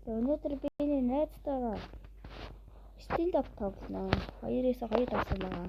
Өнөөдөр би энэ найзтайгаа стендап тоглоно. 2-2 болсон байгаа.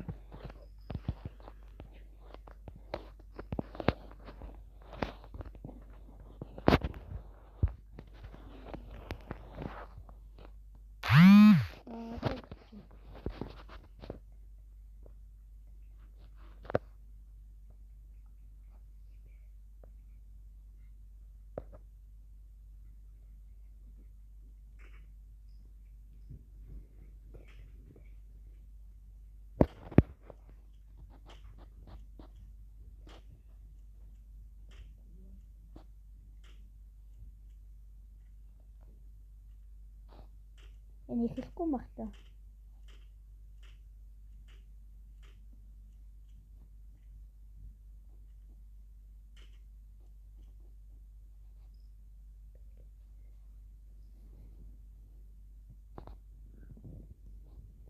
Энэ ихэлгүй юм байна.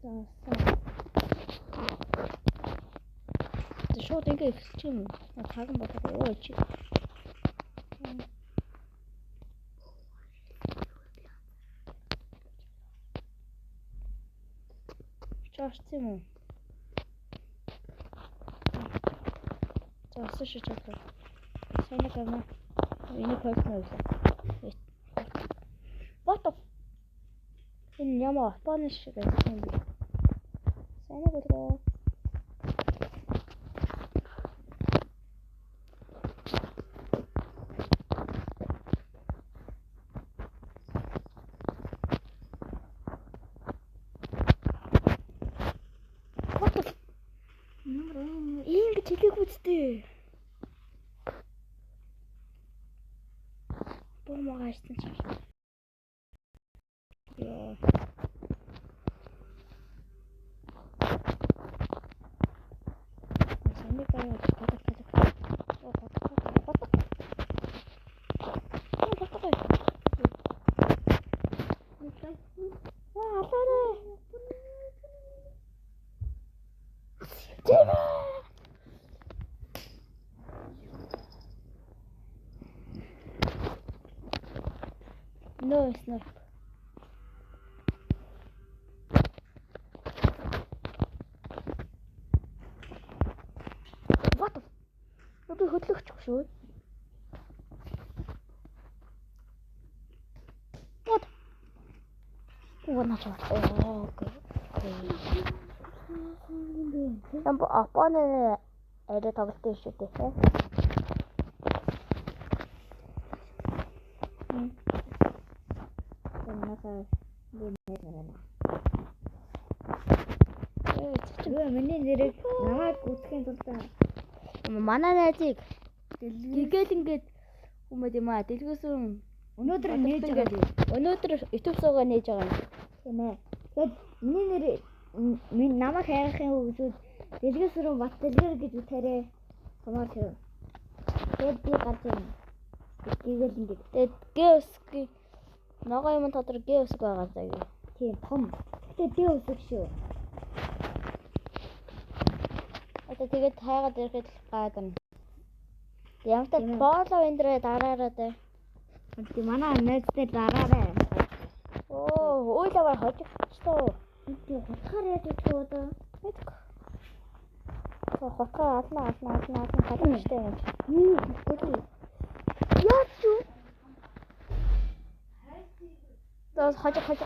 За шууд ингээ эхэлчих юм. Таган болоо өө чи. Чарцсан юм. За сошиал чатар. Санаа гэнэ. Энийг холсноо. Бото. Энэ ямар апаны шиг юм бэ? Санаа гэнэ. Ийм чилэг үстэй. Бомоо гайсан чи. Яа. Саний гай гадаг. Оо гадаг. Алаарэ. No, it's not. What the? Maybe хөдлөгч шүү. What? Oh, not sure. Oh, okay. Ямар апаны арай тоглолтын шүү дээ. Миний нэрийг намайг үтгэхийн тулд манай найзыг гэгэл ингээд хүмүүс юм аа дэлгүүсэн өнөөдөр нээж байгаа. Өнөөдөр YouTube суугаа нээж байгаа юм. Тийм ээ. Тэгэд миний нэр намайг хайхын хөвгүүд дэлгүүс рүү бат дэлгэр гэж үтээрээ томоор тэр. Тэгэд би гарч ирнэ. Гэгэл ингээд. Тэгэд гэвсгий ногоо юм дотор гэвсг байгаа заяа. Тийм том. Гэтэ гэвсг шүү. Тэгээд хайгаад ирэхэд гайгна. Ямтай фоллоу эндрээ дараарай даа. Тэг манай найзтай дараарай. Оо, ойлавар хожигчтоо. Тэг хутгаар яаж чуудаа. Мэдгүй. Хутгаар ална хадагчтай юм. Яач юу? Дос хожиг.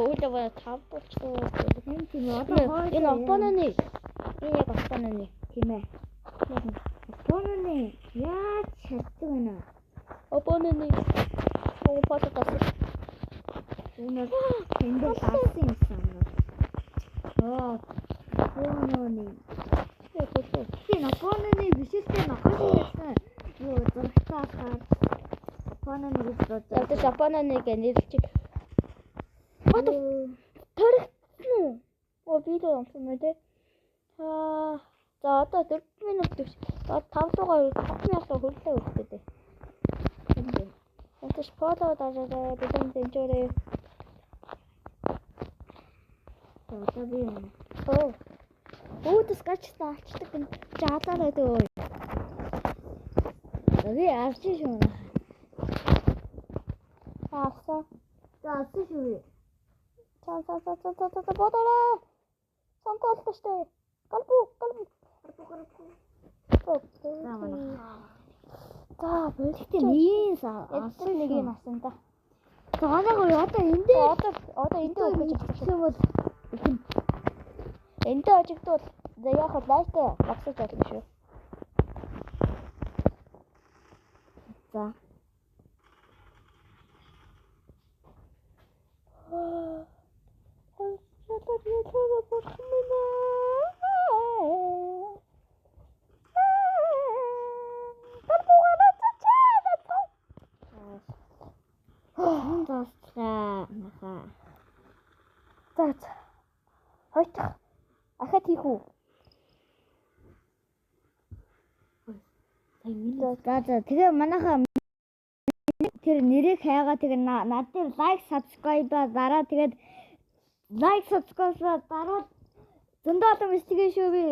Ойлавар тавчтоо. Энэ опонны. Энэ яг опонны. Тийм ээ. Опонны яаж чаддаг вэ? Опонны. Оо пататас. Үнэ тэндээ таасан юм байна. Оо. Опонны. Тийм опонны бишэлтэй нохойсон. Юу зургатаа. Опонны гэж бодож. Яг опонны гэж нэрлэж. What the? Төрсөн. Оо видео юмсан дээ. За одоо 4 минут гэж. 5 дугаар 5 минутаа хүрлээ өгдөө. Энтэс фото дараагаа бидэнд дэмжээрэй. Одоо би юм. Өөдөс гачтаа алчдаг юм. Жаалаарай дөө. Би авчих шүү. Авсан. За авчих шүү. За бодороо. Сонголттой. Галбу. За бэлтээ нэг авсан нэг юм авсан та. За анаагаа одоо эндээ эндээ өгчих бол эндээ очигдвол за яг хол лайктай багсаж болно шүү. За. Хойтох. Ахад хийх үү? За тэгээ манайхаа тэр нэрийг хайгаа тэгээ над дээр лайк subscribe дараа тэгээд лайк subscribe дараа зөндөө олон мэдээ шүү би.